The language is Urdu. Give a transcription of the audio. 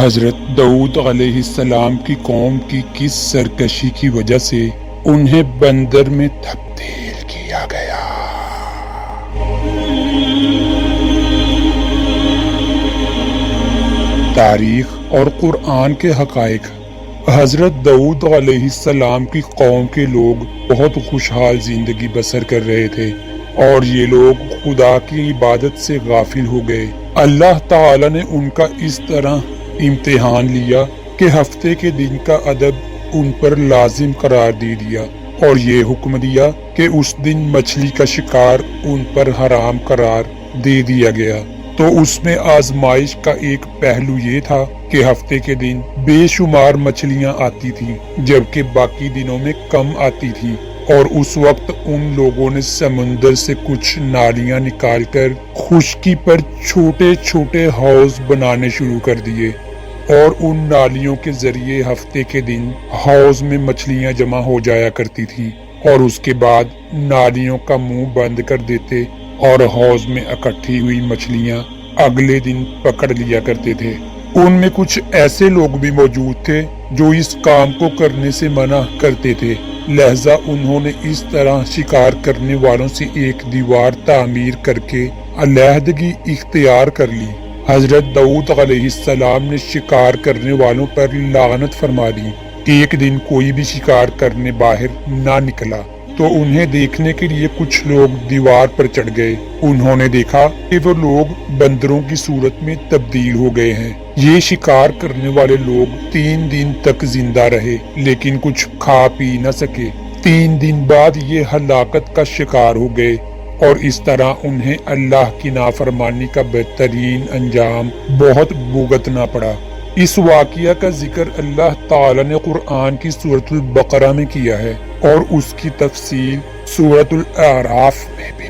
حضرت داؤد علیہ السلام کی قوم کی کس سرکشی کی وجہ سے انہیں بندر میں تبدیل کیا گیا۔ تاریخ اور قرآن کے حقائق۔ حضرت داؤد علیہ السلام کی قوم کے لوگ بہت خوشحال زندگی بسر کر رہے تھے، اور یہ لوگ خدا کی عبادت سے غافل ہو گئے۔ اللہ تعالی نے ان کا اس طرح امتحان لیا کہ ہفتے کے دن کا ادب ان پر لازم قرار دے دیا، اور یہ حکم دیا کہ اس دن مچھلی کا شکار ان پر حرام قرار دے دیا گیا۔ تو اس میں آزمائش کا ایک پہلو یہ تھا کہ ہفتے کے دن بے شمار مچھلیاں آتی تھیں، جبکہ باقی دنوں میں کم آتی تھیں، اور اس وقت ان لوگوں نے سمندر سے کچھ نالیاں نکال کر خشکی پر چھوٹے چھوٹے حوض بنانے شروع کر دیے، اور ان نالیوں کے ذریعے ہفتے کے دن حوض میں مچھلیاں جمع ہو جایا کرتی تھیں، اور اس کے بعد نالیوں کا منہ بند کر دیتے اور حوض میں اکٹھی ہوئی مچھلیاں اگلے دن پکڑ لیا کرتے تھے۔ ان میں کچھ ایسے لوگ بھی موجود تھے جو اس کام کو کرنے سے منع کرتے تھے، لہذا انہوں نے اس طرح شکار کرنے والوں سے ایک دیوار تعمیر کر کے علیحدگی اختیار کر لی۔ حضرت داؤد علیہ السلام نے شکار کرنے والوں پر لعنت فرما دی کہ ایک دن کوئی بھی شکار کرنے باہر نہ نکلا، تو انہیں دیکھنے کے لیے کچھ لوگ دیوار پر چڑھ گئے۔ انہوں نے دیکھا کہ وہ لوگ بندروں کی صورت میں تبدیل ہو گئے ہیں۔ یہ شکار کرنے والے لوگ 3 دن تک زندہ رہے، لیکن کچھ کھا پی نہ سکے۔ 3 دن بعد یہ ہلاکت کا شکار ہو گئے، اور اس طرح انہیں اللہ کی نافرمانی کا بدترین انجام بہت بھگتنا پڑا۔ اس واقعہ کا ذکر اللہ تعالی نے قرآن کی سورۃ البقرہ میں کیا ہے، اور اس کی تفصیل سورۃ الاعراف میں بھی۔